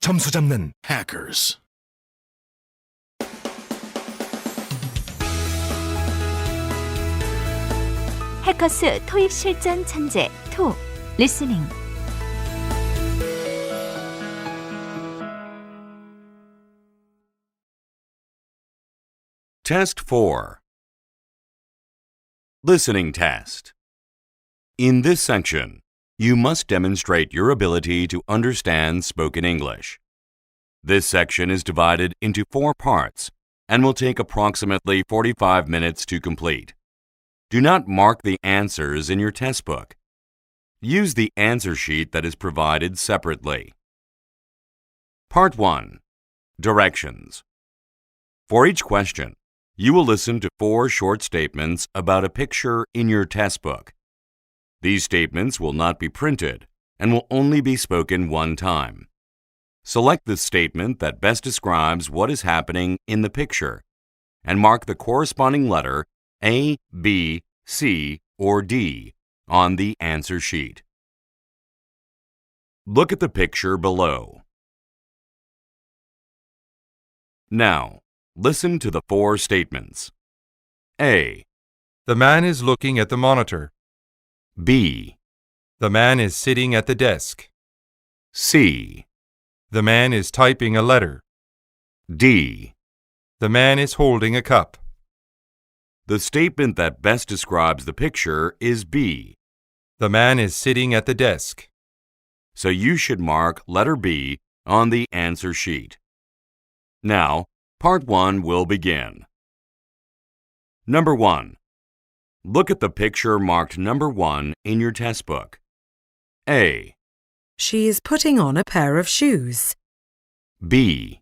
점수 잡는 hackers. 해커스 토익 실전 천재 토 리스닝. Test 4. Listening test. In this section, you must demonstrate your ability to understand spoken English. This section is divided into 4 parts and will take approximately 45 minutes to complete. Do not mark the answers in your test book. Use the answer sheet that is provided separately. Part 1. Directions. For each question, you will listen to 4 short statements about a picture in your test book. These statements will not be printed and will only be spoken one time. Select the statement that best describes what is happening in the picture and mark the corresponding letter A, B, C, or D on the answer sheet. Look at the picture below. Now, listen to the 4 statements. A. The man is looking at the monitor. B. The man is sitting at the desk. C. The man is typing a letter. D. The man is holding a cup. The statement that best describes the picture is B. The man is sitting at the desk. So you should mark letter B on the answer sheet. Now, Part 1 will begin. Number 1. Look at the picture marked number 1 in your test book. A. She is putting on a pair of shoes. B.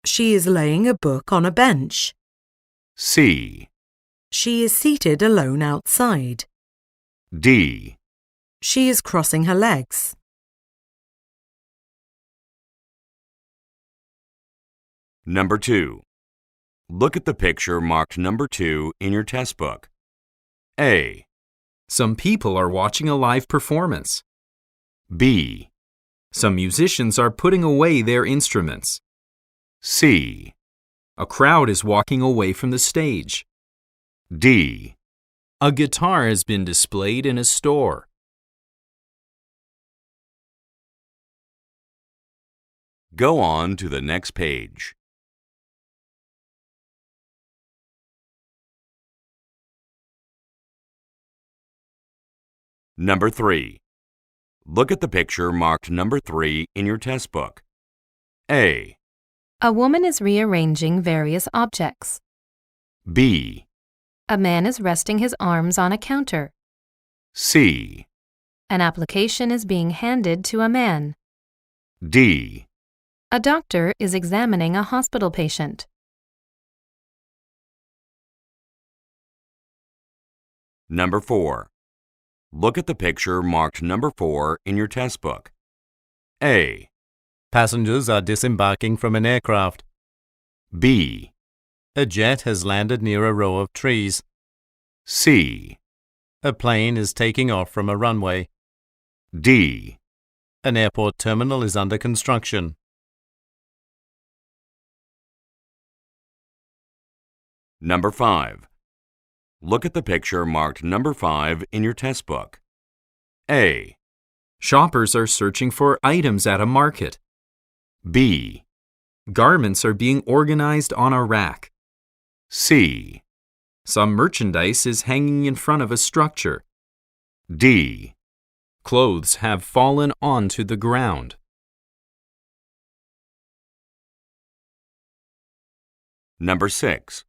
She is laying a book on a bench. C. She is seated alone outside. D. She is crossing her legs. Number 2. Look at the picture marked number 2 in your test book. A. Some people are watching a live performance. B. Some musicians are putting away their instruments. C. A crowd is walking away from the stage. D. A guitar has been displayed in a store. Go on to the next page. Number 3. Look at the picture marked number 3 in your test book. A. A woman is rearranging various objects. B. A man is resting his arms on a counter. C. An application is being handed to a man. D. A doctor is examining a hospital patient. Number 4. Look at the picture marked number 4 in your test book. A. Passengers are disembarking from an aircraft. B. A jet has landed near a row of trees. C. A plane is taking off from a runway. D. An airport terminal is under construction. Number 5. Look at the picture marked number 5 in your test book. A. Shoppers are searching for items at a market. B. Garments are being organized on a rack. C. Some merchandise is hanging in front of a structure. D. Clothes have fallen onto the ground. Number 6.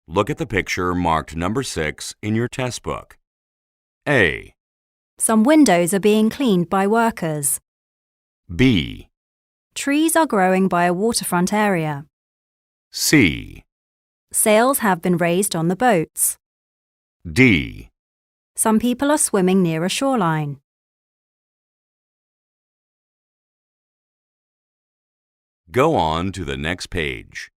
Look at the picture marked number 6 in your test book. A. Some windows are being cleaned by workers. B. Trees are growing by a waterfront area. C. Sails have been raised on the boats. D. Some people are swimming near a shoreline. Go on to the next page.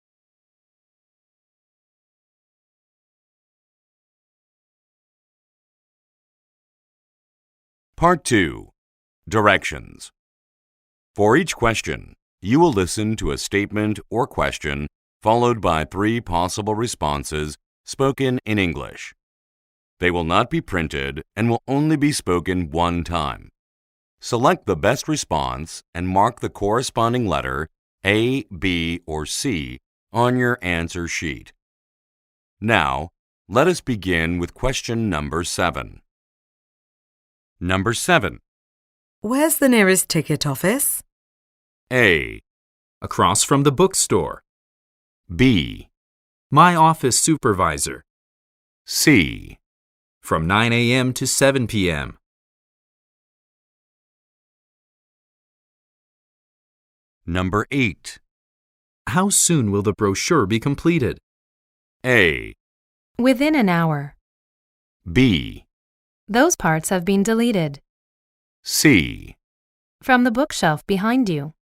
Part 2. Directions. For each question, You will listen to a statement or question followed by 3 possible responses spoken in English. They will not be printed and will only be spoken one time. Select the best response and mark the corresponding letter A, B, or C on your answer sheet. Now, let us begin with question number 7. Number 7. Where's the nearest ticket office? A, Across from the bookstore. B, My office supervisor. C. From 9 a.m. to 7 p.m. Number 8. How soon will the brochure be completed? A, Within an hour. B, Those parts have been deleted. C. From the bookshelf behind you.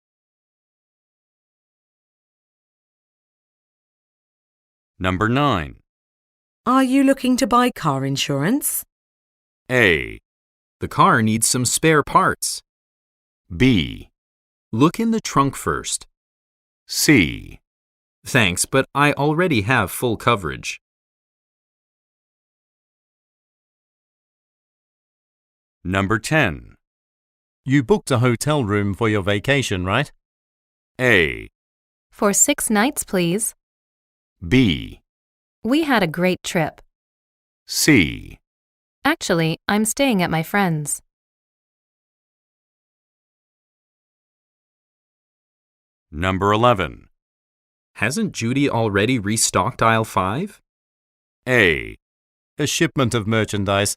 Number 9. Are you looking to buy car insurance? A, The car needs some spare parts. B, Look in the trunk first. C. Thanks, but I already have full coverage. Number 10. You booked a hotel room for your vacation, right? A, For 6 nights, please. B, We had a great trip. C. Actually, I'm staying at my friend's. Number 11. Hasn't Judy already restocked aisle 5? A, A shipment of merchandise.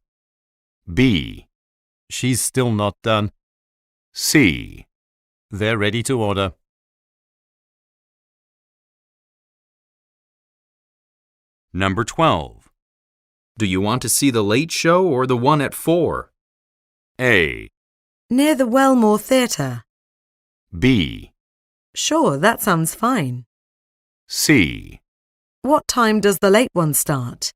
B, She's still not done. C. They're ready to order. Number 12. Do you want to see the late show or the one at 4? A, Near the Wellmore Theatre. B, Sure, that sounds fine. C. What time does the late one start?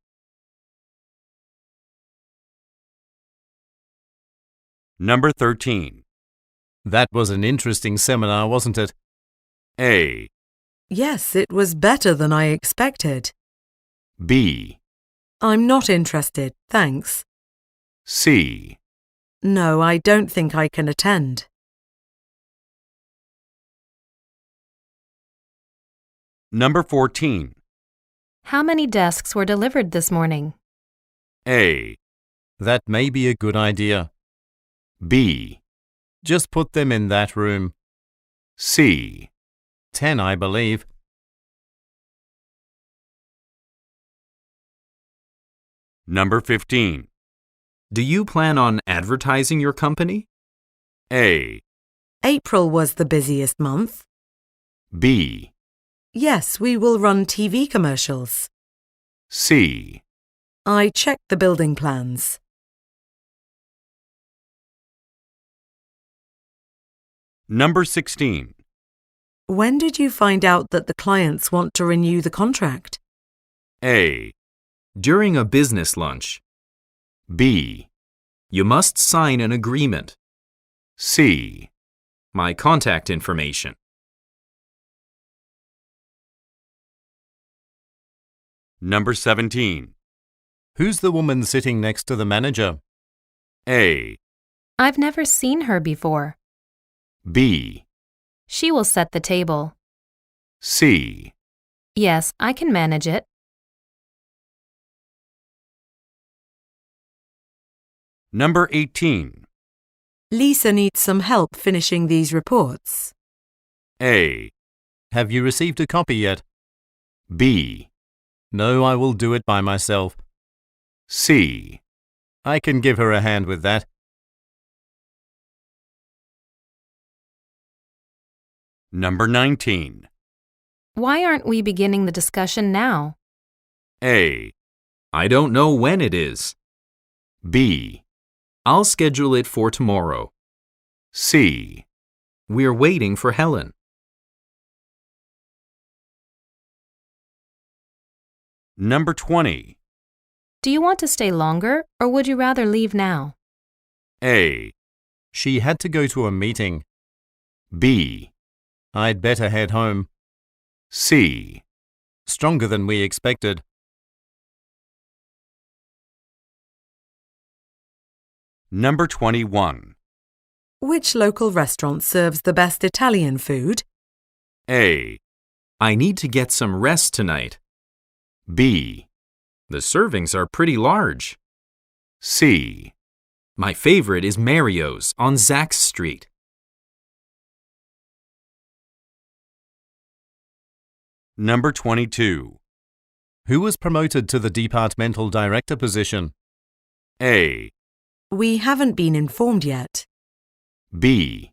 Number 13. That was an interesting seminar, wasn't it? A, Yes, it was better than I expected. B, I'm not interested, thanks. C. No, I don't think I can attend. Number 14. How many desks were delivered this morning? A, That may be a good idea. B, Just put them in that room. C. 10, I believe. Number 15. Do you plan on advertising your company? A, April was the busiest month. B, Yes, we will run TV commercials. C. I checked the building plans. Number 16. When did you find out that the clients want to renew the contract? A, During a business lunch. B, You must sign an agreement. C. My contact information. Number 17. Who's the woman sitting next to the manager? A, I've never seen her before. B, She will set the table. C. Yes, I can manage it. Number 18. Lisa needs some help finishing these reports. A, Have you received a copy yet? B, No, I will do it by myself. C. I can give her a hand with that. Number 19. Why aren't we beginning the discussion now? A, I don't know when it is. B, I'll schedule it for tomorrow. C. We're waiting for Helen. Number 20. Do you want to stay longer, or would you rather leave now? A, She had to go to a meeting. B, I'd better head home. C. Stronger than we expected. Number 21. Which local restaurant serves the best Italian food? A. I need to get some rest tonight. B. The servings are pretty large. C. My favorite is Mario's on Zacks Street. Number 22. Who was promoted to the departmental director position? A. We haven't been informed yet. B.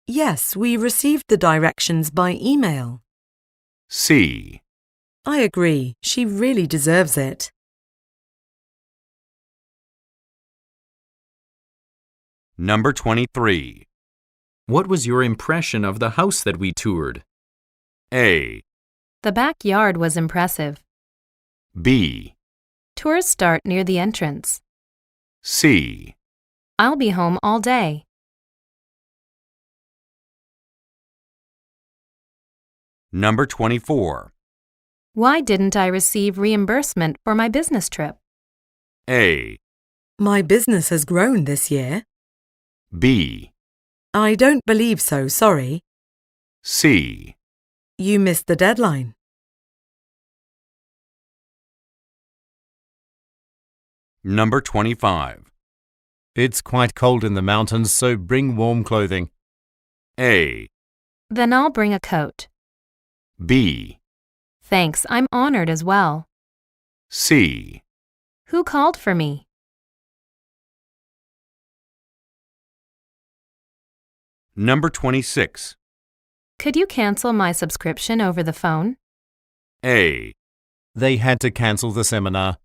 Yes, we received the directions by email. C. I agree. She really deserves it. Number 23. What was your impression of the house that we toured? A. The backyard was impressive. B. Tours start near the entrance. C. I'll be home all day. Number 24. Why didn't I receive reimbursement for my business trip? A. My business has grown this year. B. I don't believe so, sorry. C. You missed the deadline. Number 25. It's quite cold in the mountains, so bring warm clothing. A. Then I'll bring a coat. B. Thanks, I'm honored as well. C. Who called for me? Number 26. Could you cancel my subscription over the phone? A. They had to cancel the seminar.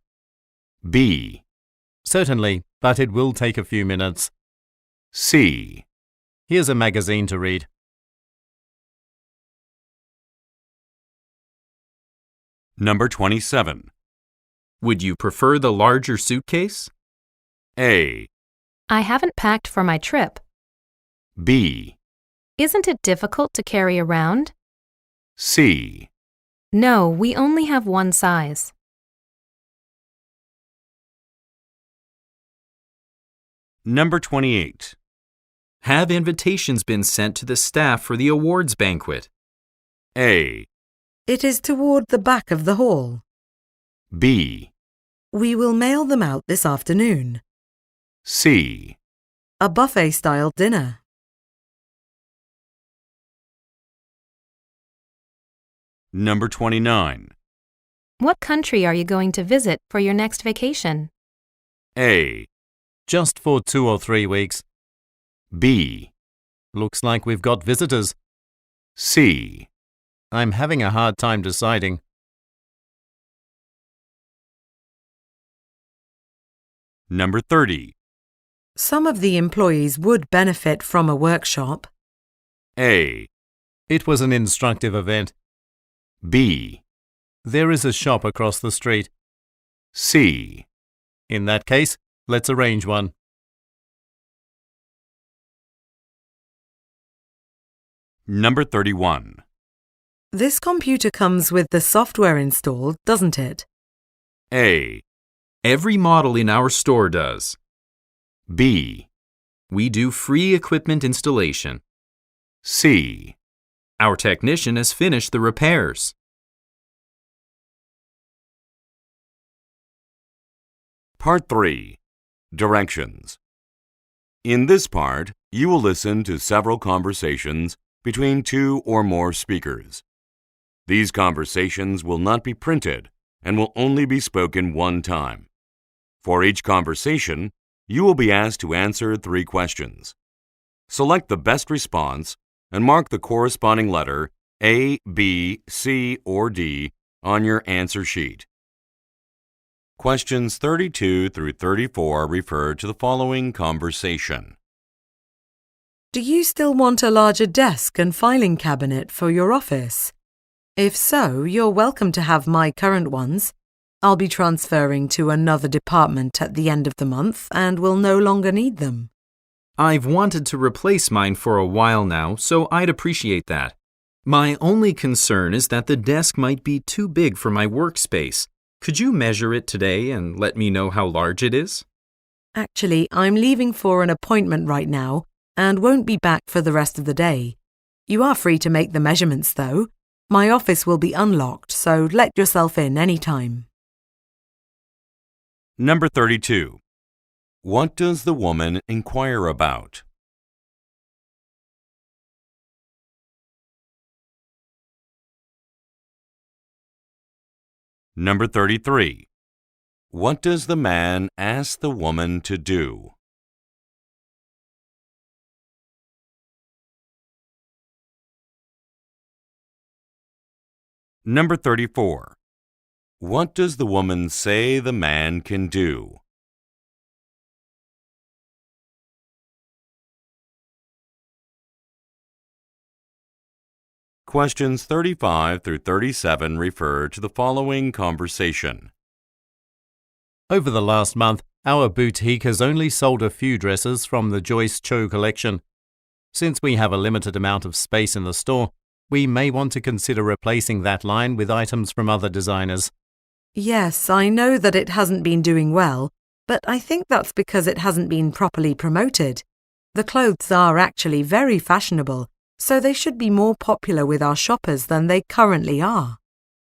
B. Certainly, but it will take a few minutes. C. Here's a magazine to read. Number 27. Would you prefer the larger suitcase? A. I haven't packed for my trip. B. Isn't it difficult to carry around? C. No, we only have one size. Number 28. Have invitations been sent to the staff for the awards banquet? A. It is toward the back of the hall. B. We will mail them out this afternoon. C. A buffet-style dinner. Number 29. What country are you going to visit for your next vacation? A. Just for 2 or 3 weeks. B. Looks like we've got visitors. C. I'm having a hard time deciding. Number 30. Some of the employees would benefit from a workshop. A. It was an instructive event. B. There is a shop across the street. C. In that case, let's arrange one. Number 31. This computer comes with the software installed, doesn't it? A. Every model in our store does. B. We do free equipment installation. C. Our technician has finished the repairs. Part 3. Directions. In this part, you will listen to several conversations between 2 or more speakers. These conversations will not be printed and will only be spoken one time. For each conversation, you will be asked to answer 3 questions. Select the best response and mark the corresponding letter A, B, C, or D on your answer sheet. Questions 32 through 34 refer to the following conversation. Do you still want a larger desk and filing cabinet for your office? If so, you're welcome to have my current ones. I'll be transferring to another department at the end of the month and will no longer need them. I've wanted to replace mine for a while now, so I'd appreciate that. My only concern is that the desk might be too big for my workspace. Could you measure it today and let me know how large it is? Actually, I'm leaving for an appointment right now and won't be back for the rest of the day. You are free to make the measurements, though. My office will be unlocked, so let yourself in any time. Number 32. What does the woman inquire about? Number 33. What does the man ask the woman to do? Number 34. What does the woman say the man can do? Questions 35 through 37 refer to the following conversation. Over the last month, our boutique has only sold a few dresses from the Joyce Cho collection. Since we have a limited amount of space in the store, we may want to consider replacing that line with items from other designers. Yes, I know that it hasn't been doing well, but I think that's because it hasn't been properly promoted. The clothes are actually very fashionable, so they should be more popular with our shoppers than they currently are.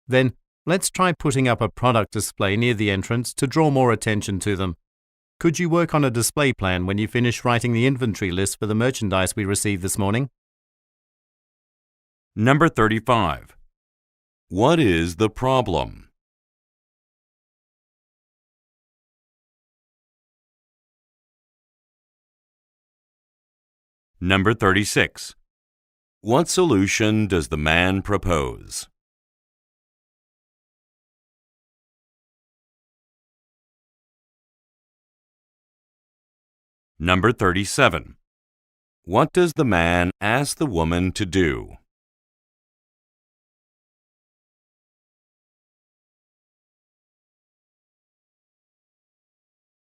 Then, let's try putting up a product display near the entrance to draw more attention to them. Could you work on a display plan when you finish writing the inventory list for the merchandise we received this morning? Number 35. What is the problem? Number 36. What solution does the man propose? Number 37. What does the man ask the woman to do?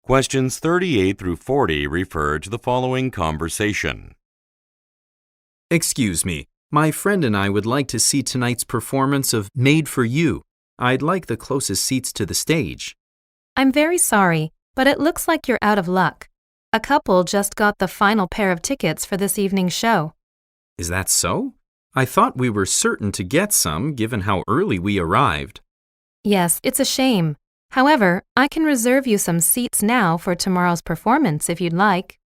Questions 38 through 40 refer to the following conversation. Excuse me, my friend and I would like to see tonight's performance of Made for You. I'd like the closest seats to the stage. I'm very sorry, but it looks like you're out of luck. A couple just got the final pair of tickets for this evening's show. Is that so? I thought we were certain to get some, given how early we arrived. Yes, it's a shame. However, I can reserve you some seats now for tomorrow's performance if you'd like.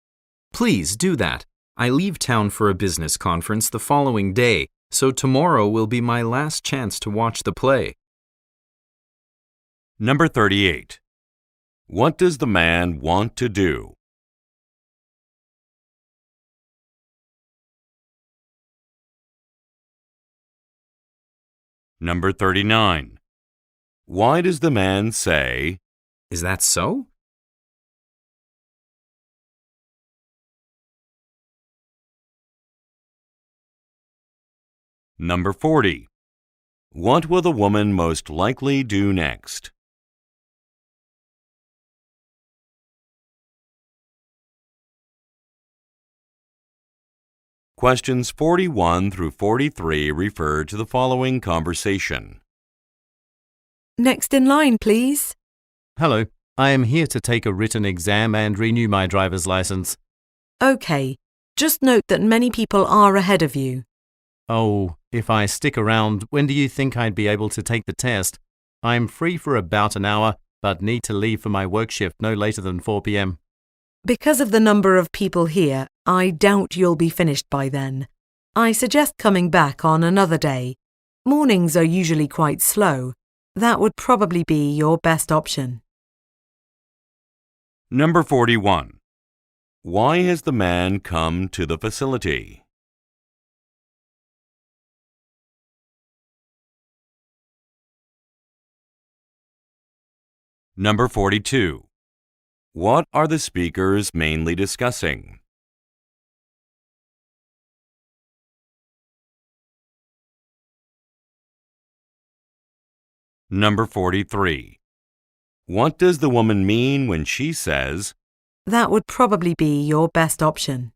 Please do that. I leave town for a business conference the following day, so tomorrow will be my last chance to watch the play. Number 38. What does the man want to do? Number 39. Why does the man say, Is that so? Number 40. What will the woman most likely do next? Questions 41 through 43 refer to the following conversation. Next in line, please. Hello, I am here to take a written exam and renew my driver's license. Okay, just note that many people are ahead of you. Oh, if I stick around, when do you think I'd be able to take the test? I'm free for about an hour, but need to leave for my work shift no later than 4 p.m. Because of the number of people here, I doubt you'll be finished by then. I suggest coming back on another day. Mornings are usually quite slow. That would probably be your best option. Number 41. Why has the man come to the facility? Number 42. What are the speakers mainly discussing? Number 43. What does the woman mean when she says, That would probably be your best option.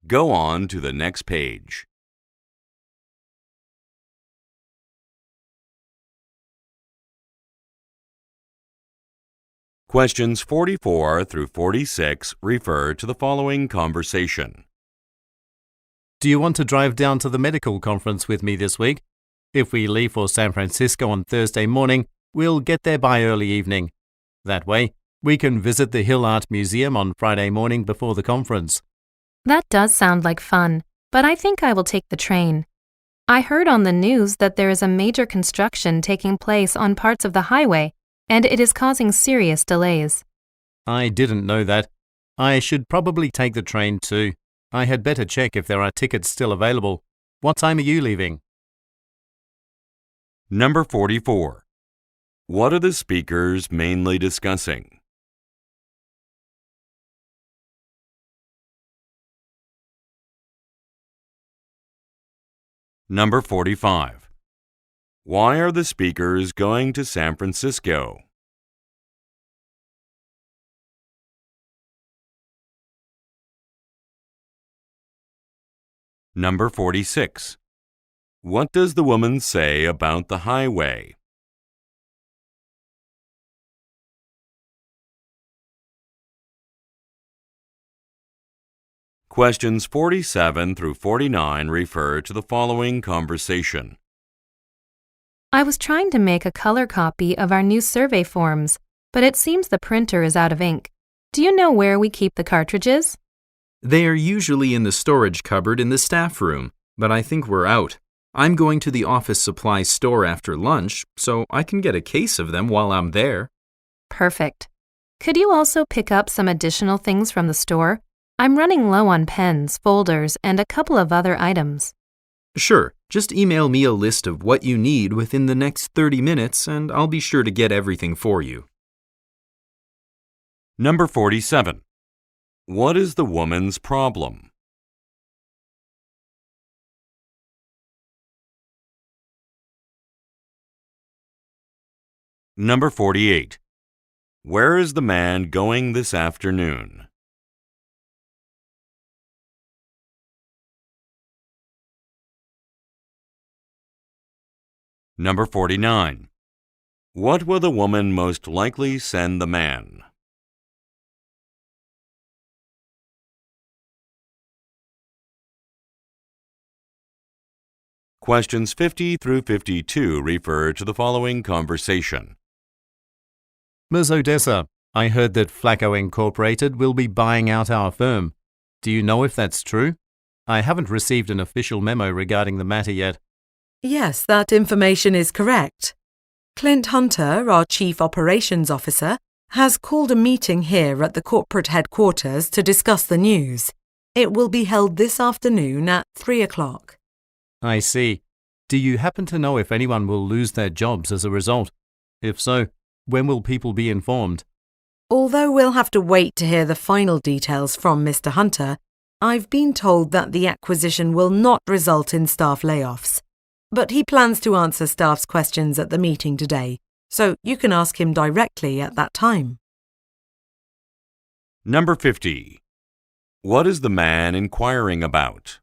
Go on to the next page. Questions 44 through 46 refer to the following conversation. Do you want to drive down to the medical conference with me this week? If we leave for San Francisco on Thursday morning, we'll get there by early evening. That way, we can visit the Hill Art Museum on Friday morning before the conference. That does sound like fun, but I think I will take the train. I heard on the news that there is a major construction taking place on parts of the highway, and it is causing serious delays. I didn't know that. I should probably take the train too. I had better check if there are tickets still available. What time are you leaving? Number 44. What are the speakers mainly discussing? Number 45. Why are the speakers going to San Francisco? Number 46. What does the woman say about the highway? Questions 47 through 49 refer to the following conversation. I was trying to make a color copy of our new survey forms, but it seems the printer is out of ink. Do you know where we keep the cartridges? They are usually in the storage cupboard in the staff room, but I think we're out. I'm going to the office supply store after lunch, so I can get a case of them while I'm there. Perfect. Could you also pick up some additional things from the store? I'm running low on pens, folders, and a couple of other items. Sure, just email me a list of what you need within the next 30 minutes, and I'll be sure to get everything for you. Number 47. What is the woman's problem? Number 48. Where is the man going this afternoon? Number 49. What will the woman most likely send the man? Questions 50 through 52 refer to the following conversation. Ms. Odessa, I heard that Flacco Incorporated will be buying out our firm. Do you know if that's true? I haven't received an official memo regarding the matter yet. Yes, that information is correct. Clint Hunter, our Chief Operations Officer, has called a meeting here at the corporate headquarters to discuss the news. It will be held this afternoon at 3 o'clock. I see. Do you happen to know if anyone will lose their jobs as a result? If so, when will people be informed? Although we'll have to wait to hear the final details from Mr. Hunter, I've been told that the acquisition will not result in staff layoffs. But he plans to answer staff's questions at the meeting today, so you can ask him directly at that time. Number 50. What is the man inquiring about?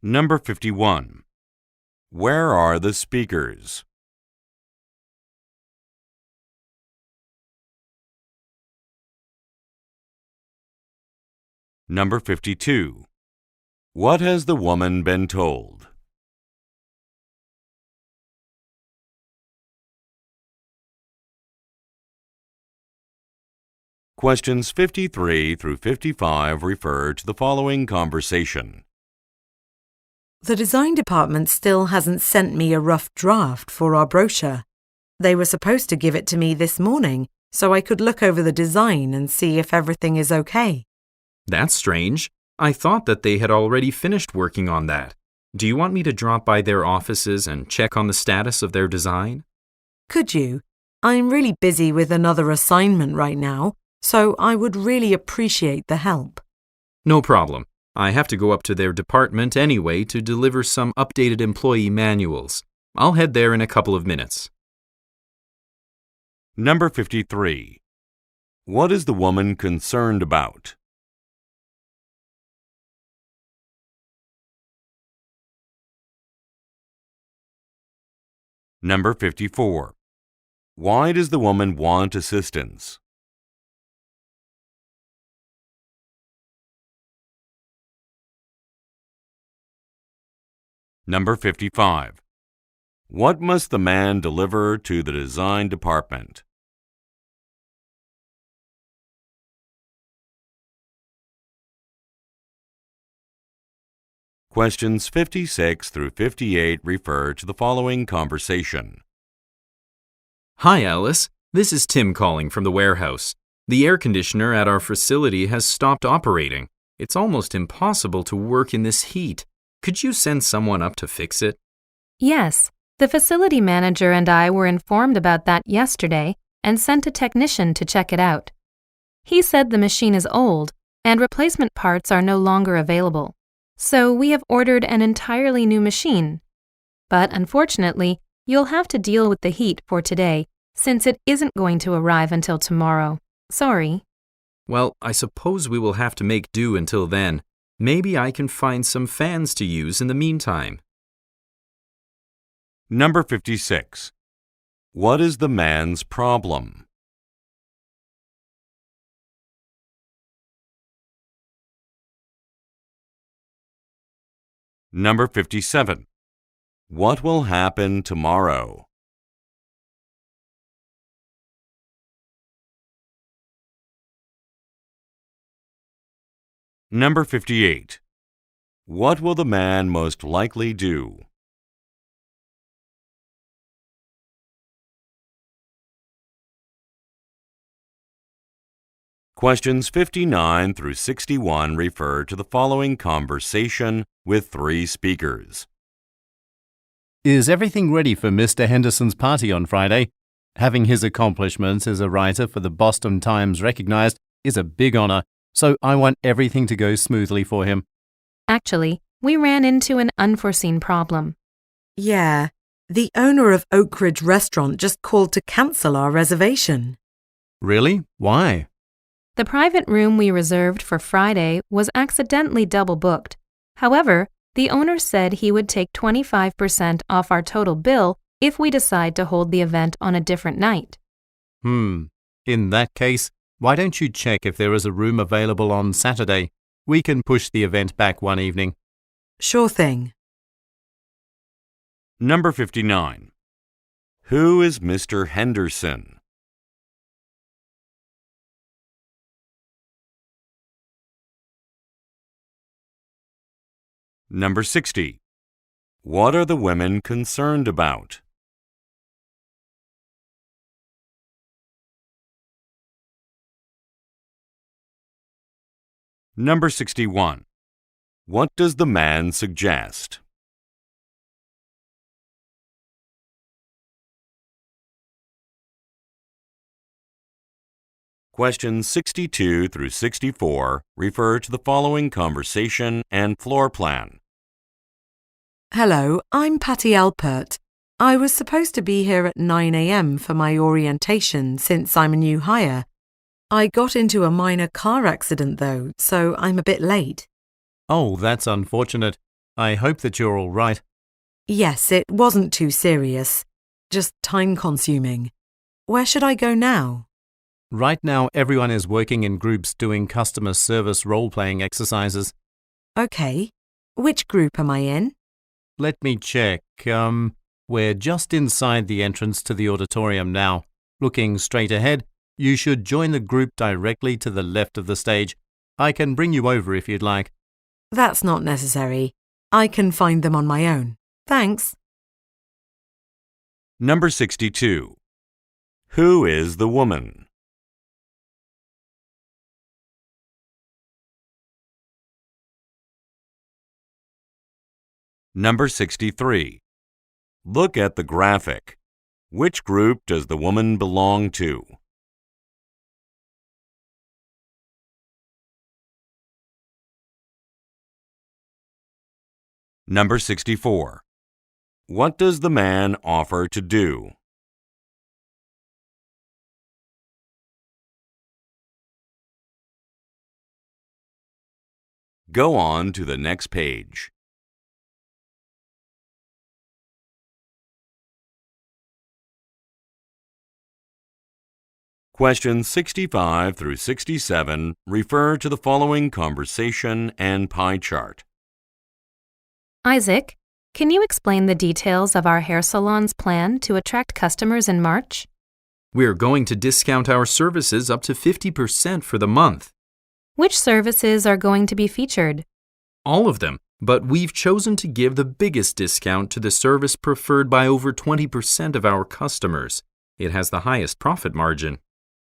Number 51. Where are the speakers? Number 52. What has the woman been told? Questions 53 through 55 refer to the following conversation. The design department still hasn't sent me a rough draft for our brochure. They were supposed to give it to me this morning so I could look over the design and see if everything is okay. That's strange. I thought that they had already finished working on that. Do you want me to drop by their offices and check on the status of their design? Could you? I'm really busy with another assignment right now, so I would really appreciate the help. No problem. I have to go up to their department anyway to deliver some updated employee manuals. I'll head there in a couple of minutes. Number 53. What is the woman concerned about? Number 54. Why does the woman want assistance? Number 55. What must the man deliver to the design department? Questions 56 through 58 refer to the following conversation. Hi, Alice. This is Tim calling from the warehouse. The air conditioner at our facility has stopped operating. It's almost impossible to work in this heat. Could you send someone up to fix it? Yes, the facility manager and I were informed about that yesterday and sent a technician to check it out. He said the machine is old and replacement parts are no longer available. So we have ordered an entirely new machine. But unfortunately, you'll have to deal with the heat for today, since it isn't going to arrive until tomorrow. Sorry. Well, I suppose we will have to make do until then. Maybe I can find some fans to use in the meantime. Number 56. What is the man's problem? Number 57. What will happen tomorrow? Number 58. What will the man most likely do? Questions 59 through 61 refer to the following conversation with three speakers. Is everything ready for Mr. Henderson's party on Friday? Having his accomplishments as a writer for the Boston Times recognized is a big honor, so I want everything to go smoothly for him. Actually, we ran into an unforeseen problem. Yeah, the owner of Oak Ridge Restaurant just called to cancel our reservation. Really? Why? The private room we reserved for Friday was accidentally double booked. However, the owner said he would take 25% off our total bill if we decide to hold the event on a different night. In that case, why don't you check if there is a room available on Saturday? We can push the event back one evening. Sure thing. Number 59. Who is Mr. Henderson? Number 60. What are the women concerned about? Number 61. What does the man suggest? Questions 62 through 64 refer to the following conversation and floor plan. Hello, I'm Patty Alpert. I was supposed to be here at 9 a.m. for my orientation since I'm a new hire. I got into a minor car accident though, so I'm a bit late. Oh, that's unfortunate. I hope that you're all right. Yes, it wasn't too serious. Just time-consuming. Where should I go now? Right now, everyone is working in groups doing customer service role-playing exercises. Okay. Which group am I in? Let me check. We're just inside the entrance to the auditorium now. Looking straight ahead, you should join the group directly to the left of the stage. I can bring you over if you'd like. That's not necessary. I can find them on my own. Thanks. Number 62. Who is the woman? Number 63. Look at the graphic. Which group does the woman belong to? Number 64. What does the man offer to do? Go on to the next page. Questions 65 through 67 refer to the following conversation and pie chart. Isaac, can you explain the details of our hair salon's plan to attract customers in March? We're going to discount our services up to 50% for the month. Which services are going to be featured? All of them, but we've chosen to give the biggest discount to the service preferred by over 20% of our customers. It has the highest profit margin.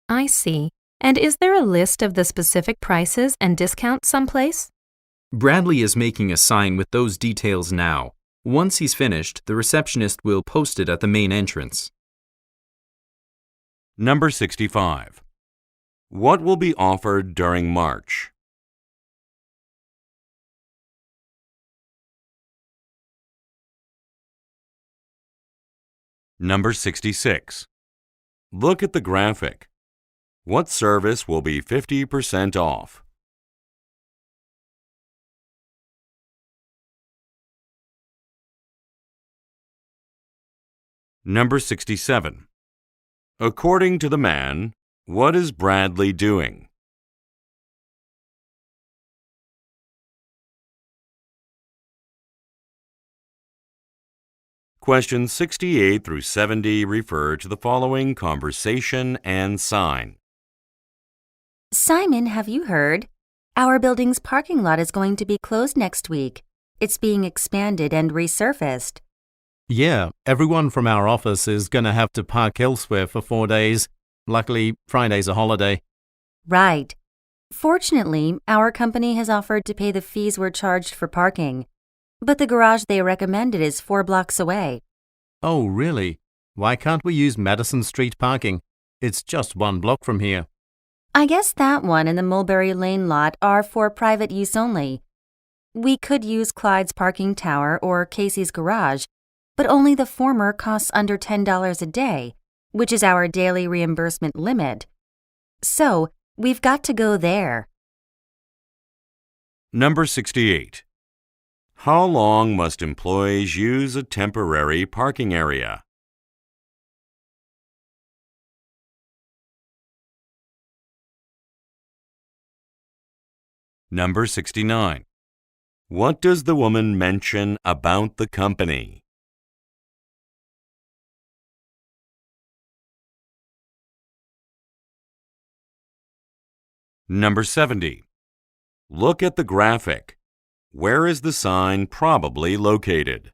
I see. And is there a list of the specific prices and discounts someplace? Bradley is making a sign with those details now. Once he's finished, the receptionist will post it at the main entrance. Number 65. What will be offered during March? Number 66. Look at the graphic. What service will be 50% off? Number 67. According to the man, what is Bradley doing? Questions 68 through 70 refer to the following conversation and sign. Simon, have you heard? Our building's parking lot is going to be closed next week. It's being expanded and resurfaced. Yeah, everyone from our office is going to have to park elsewhere for 4 days. Luckily, Friday's a holiday. Right. Fortunately, our company has offered to pay the fees we're charged for parking. But the garage they recommended is 4 blocks away. Oh, really? Why can't we use Madison Street parking? It's just 1 block from here. I guess that one and the Mulberry Lane lot are for private use only. We could use Clyde's parking tower or Casey's garage, but only the former costs under $10 a day, which is our daily reimbursement limit. So, we've got to go there. Number 68. How long must employees use a temporary parking area? Number 69. What does the woman mention about the company? Number 70. Look at the graphic. Where is the sign probably located?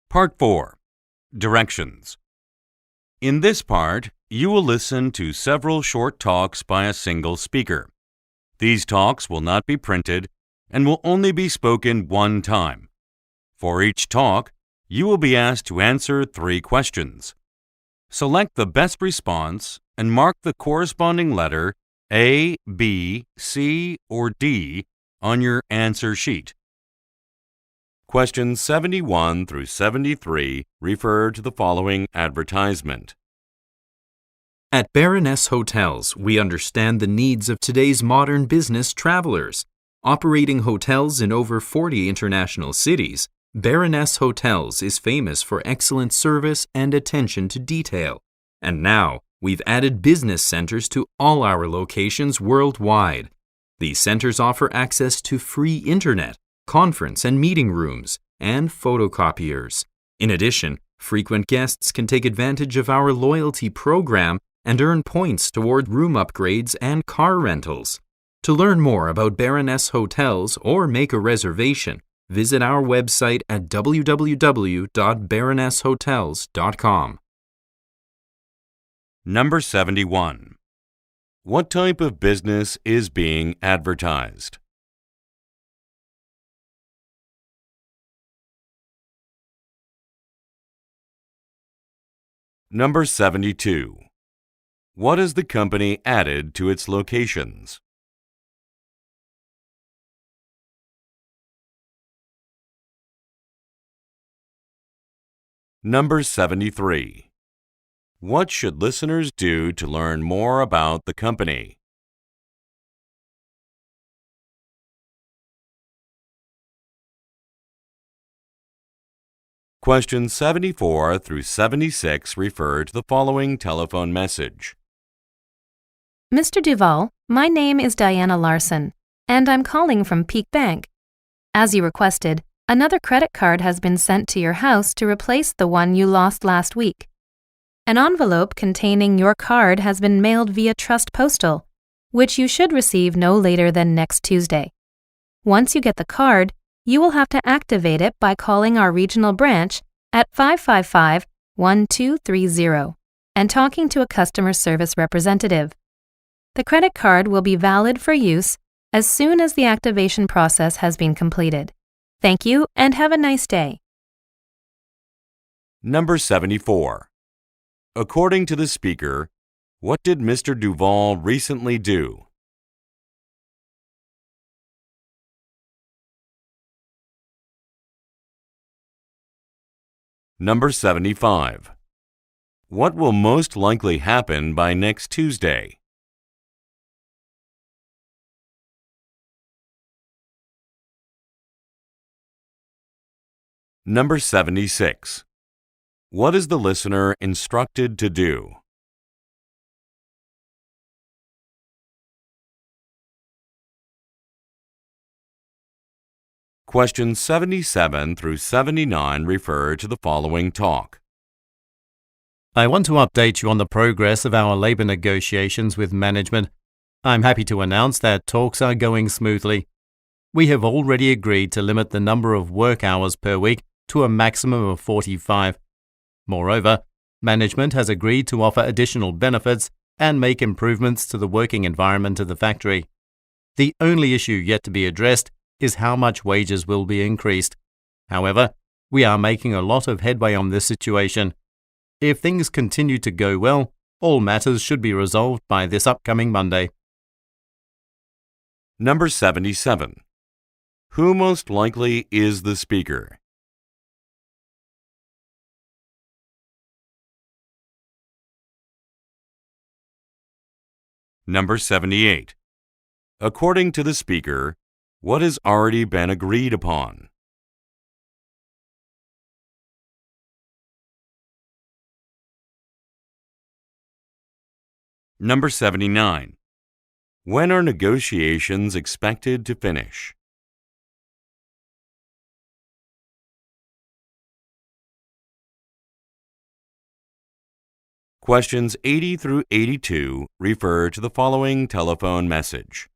Part 4. Directions. In this part, you will listen to several short talks by a single speaker. These talks will not be printed and will only be spoken one time. For each talk, you will be asked to answer 3 questions. Select the best response and mark the corresponding letter A, B, C, or D on your answer sheet. Questions 71 through 73 refer to the following advertisement. At Baroness Hotels, we understand the needs of today's modern business travelers. Operating hotels in over 40 international cities, Baroness Hotels is famous for excellent service and attention to detail. And now, we've added business centers to all our locations worldwide. These centers offer access to free internet, conference and meeting rooms, and photocopiers. In addition, frequent guests can take advantage of our loyalty program and earn points toward room upgrades and car rentals. To learn more about Baroness Hotels or make a reservation, visit our website at www.baronesshotels.com. Number 71. What type of business is being advertised? Number 72. What has the company added to its locations? Number 73. What should listeners do to learn more about the company? Questions 74 through 76 refer to the following telephone message. Mr. Duval, my name is Diana Larson, and I'm calling from Peak Bank. As you requested, another credit card has been sent to your house to replace the one you lost last week. An envelope containing your card has been mailed via Trust Postal, which you should receive no later than next Tuesday. Once you get the card, you will have to activate it by calling our regional branch at 555-1230 and talking to a customer service representative. The credit card will be valid for use as soon as the activation process has been completed. Thank you and have a nice day. Number 74. According to the speaker, what did Mr. Duval recently do? Number 75. What will most likely happen by next Tuesday? Number 76. What is the listener instructed to do? Questions 77 through 79 refer to the following talk. I want to update you on the progress of our labor negotiations with management. I'm happy to announce that talks are going smoothly. We have already agreed to limit the number of work hours per week to a maximum of 45. Moreover, management has agreed to offer additional benefits and make improvements to the working environment of the factory. The only issue yet to be addressed is how much wages will be increased. However, we are making a lot of headway on this situation. If things continue to go well, all matters should be resolved by this upcoming Monday. Number 77. Who most likely is the speaker? Number 78. According to the speaker, what has already been agreed upon? Number 79. When are negotiations expected to finish? Questions 80 through 82 refer to the following telephone message.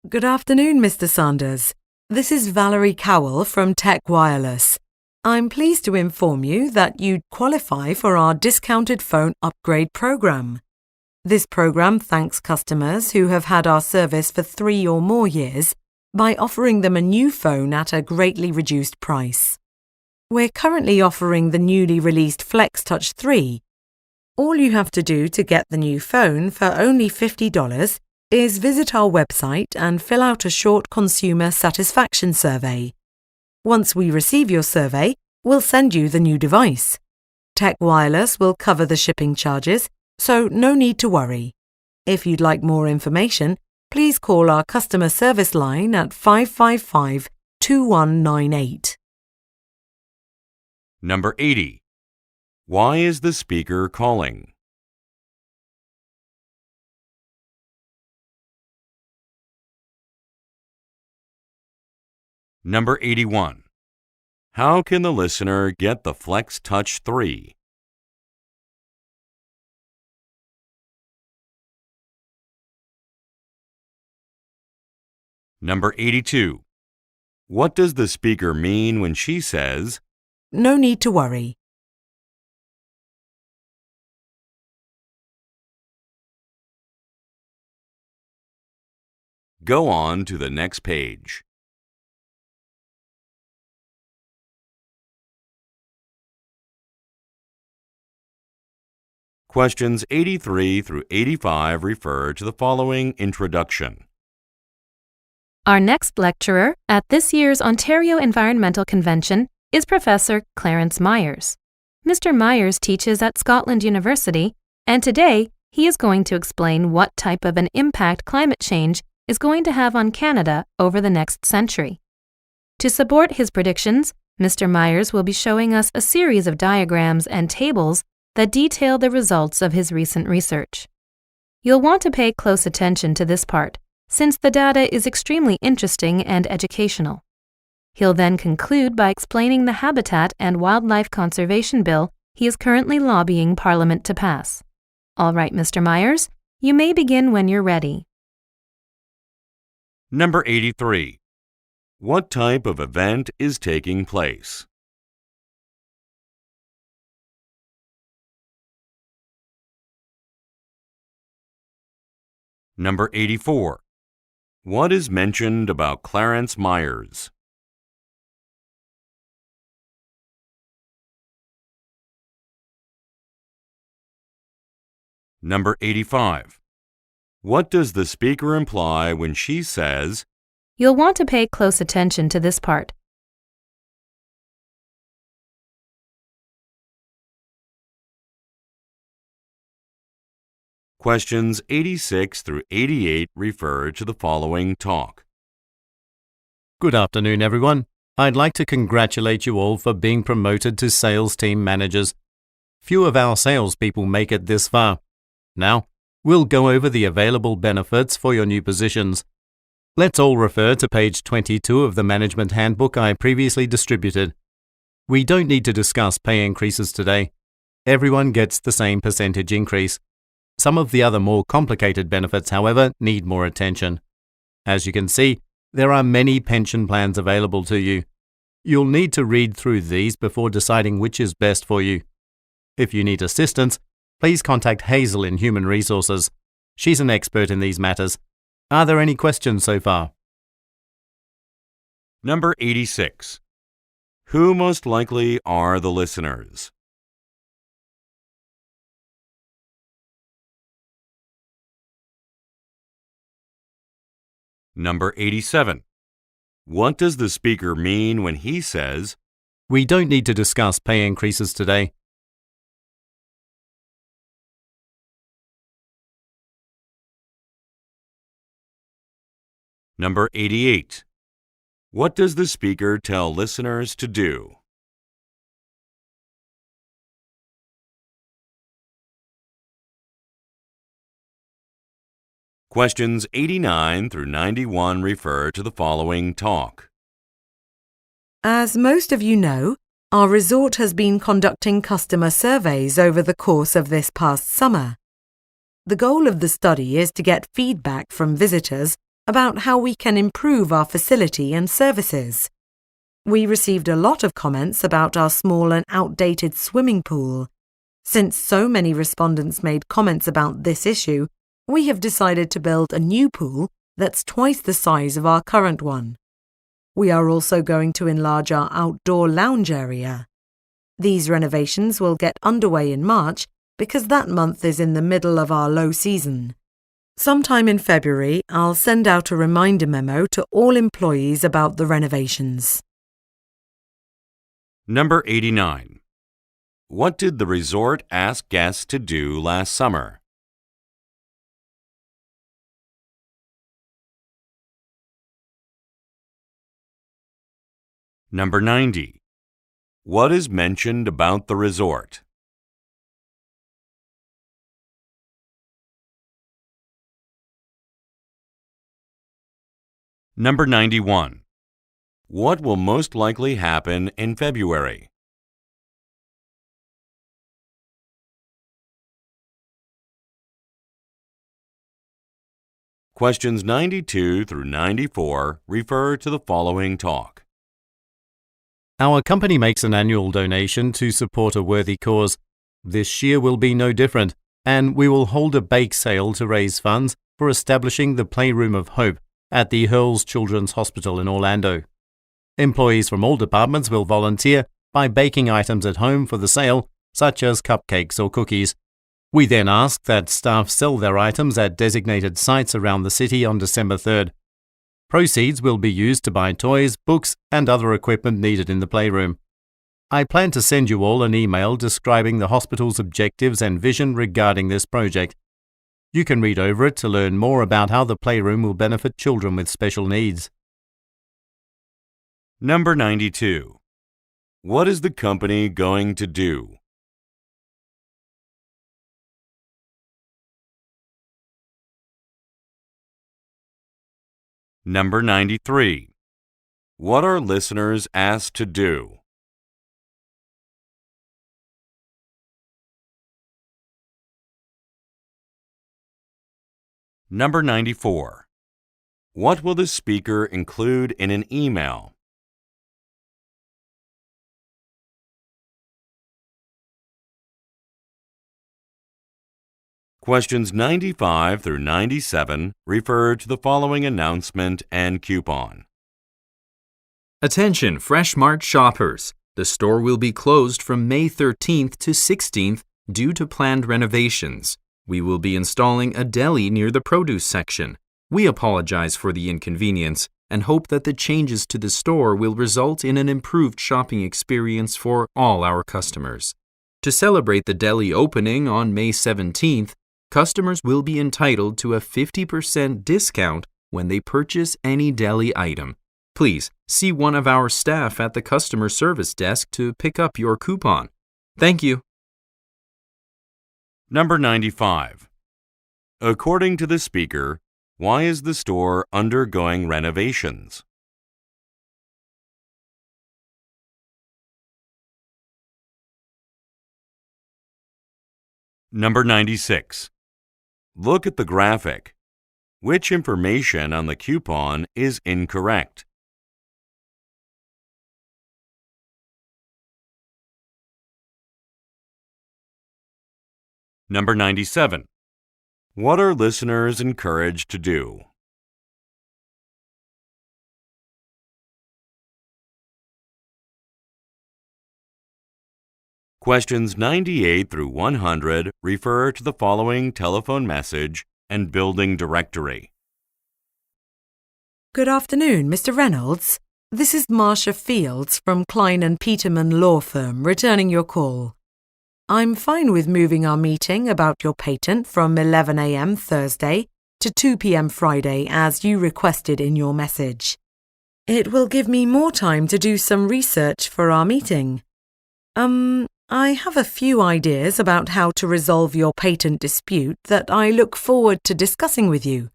Good afternoon, Mr. Sanders. This is Valerie Cowell from Tech Wireless. I'm pleased to inform you that you'd qualify for our discounted phone upgrade program. This program thanks customers who have had our service for 3 or more years by offering them a new phone at a greatly reduced price. We're currently offering the newly released Flex Touch 3. All you have to do to get the new phone for only $50 is visit our website and fill out a short consumer satisfaction survey. Once we receive your survey, we'll send you the new device. Tech Wireless will cover the shipping charges, so no need to worry. If you'd like more information, please call our customer service line at 555-2198. Number 80. Why is the speaker calling? Number 81. How can the listener get the Flex Touch 3? Number 82. What does the speaker mean when she says, No need to worry. Go on to the next page. Questions 83 through 85 refer to the following introduction. Our next lecturer at this year's Ontario Environmental Convention is Professor Clarence Myers. Mr. Myers teaches at Scotland University, and today he is going to explain what type of an impact climate change is going to have on Canada over the next century. To support his predictions, Mr. Myers will be showing us a series of diagrams and tables that detail the results of his recent research. You'll want to pay close attention to this part, since the data is extremely interesting and educational. He'll then conclude by explaining the Habitat and Wildlife Conservation Bill he is currently lobbying Parliament to pass. All right, Mr. Myers, you may begin when you're ready. Number 83. What type of event is taking place? Number 84. What is mentioned about Clarence Myers? Number 85. What does the speaker imply when she says, You'll want to pay close attention to this part. Questions 86 through 88 refer to the following talk. Good afternoon, everyone. I'd like to congratulate you all for being promoted to sales team managers. Few of our salespeople make it this far. Now, we'll go over the available benefits for your new positions. Let's all refer to page 22 of the Management Handbook I previously distributed. We don't need to discuss pay increases today. Everyone gets the same percentage increase. Some of the other more complicated benefits, however, need more attention. As you can see, there are many pension plans available to you. You'll need to read through these before deciding which is best for you. If you need assistance, please contact Hazel in Human Resources. She's an expert in these matters. Are there any questions so far? Number 86. Who most likely are the listeners? Number 87. What does the speaker mean when he says, We don't need to discuss pay increases today. Number 88. What does the speaker tell listeners to do? Questions 89 through 91 refer to the following talk. As most of you know, our resort has been conducting customer surveys over the course of this past summer. The goal of the study is to get feedback from visitors about how we can improve our facility and services. We received a lot of comments about our small and outdated swimming pool. Since so many respondents made comments about this issue, we have decided to build a new pool that's twice the size of our current one. We are also going to enlarge our outdoor lounge area. These renovations will get underway in March because that month is in the middle of our low season. Sometime in February, I'll send out a reminder memo to all employees about the renovations. Number 89. What did the resort ask guests to do last summer? Number 90. What is mentioned about the resort? Number 91. What will most likely happen in February? Questions 92 through 94 refer to the following talk. Our company makes an annual donation to support a worthy cause. This year will be no different, and we will hold a bake sale to raise funds for establishing the Playroom of Hope at the Hurls Children's Hospital in Orlando. Employees from all departments will volunteer by baking items at home for the sale, such as cupcakes or cookies. We then ask that staff sell their items at designated sites around the city on December 3rd. Proceeds will be used to buy toys, books, and other equipment needed in the playroom. I plan to send you all an email describing the hospital's objectives and vision regarding this project. You can read over it to learn more about how the playroom will benefit children with special needs. Number 92. What is the company going to do? Number 93. What are listeners asked to do? Number 94. What will the speaker include in an email? Questions 95 through 97 refer to the following announcement and coupon. Attention, Fresh Mart shoppers! The store will be closed from May 13th to 16th due to planned renovations. We will be installing a deli near the produce section. We apologize for the inconvenience and hope that the changes to the store will result in an improved shopping experience for all our customers. To celebrate the deli opening on May 17th, customers will be entitled to a 50% discount when they purchase any deli item. Please see one of our staff at the customer service desk to pick up your coupon. Thank you. Number 95. According to the speaker, why is the store undergoing renovations? Number 96. Look at the graphic. Which information on the coupon is incorrect? Number 97. What are listeners encouraged to do? Questions 98 through 100 refer to the following telephone message and building directory. Good afternoon, Mr. Reynolds. This is Marcia Fields from Klein & Peterman Law Firm returning your call. I'm fine with moving our meeting about your patent from 11 a.m. Thursday to 2 p.m. Friday as you requested in your message. It will give me more time to do some research for our meeting. I have a few ideas about how to resolve your patent dispute that I look forward to discussing with you.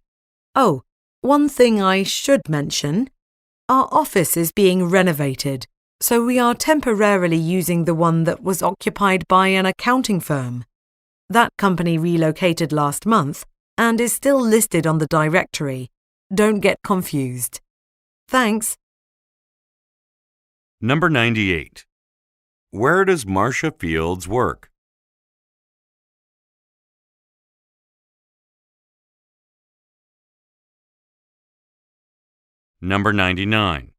Oh, one thing I should mention. Our office is being renovated, so we are temporarily using the one that was occupied by an accounting firm. That company relocated last month and is still listed on the directory. Don't get confused. Thanks. Number 98. Where does Marcia Fields work? Number 99.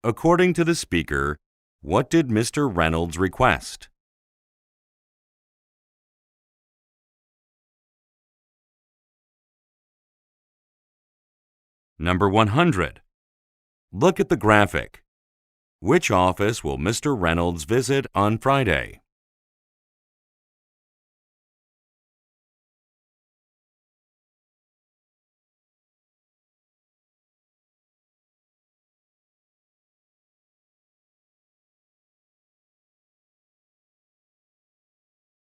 According to the speaker, what did Mr. Reynolds request? Number 100. Look at the graphic. Which office will Mr. Reynolds visit on Friday?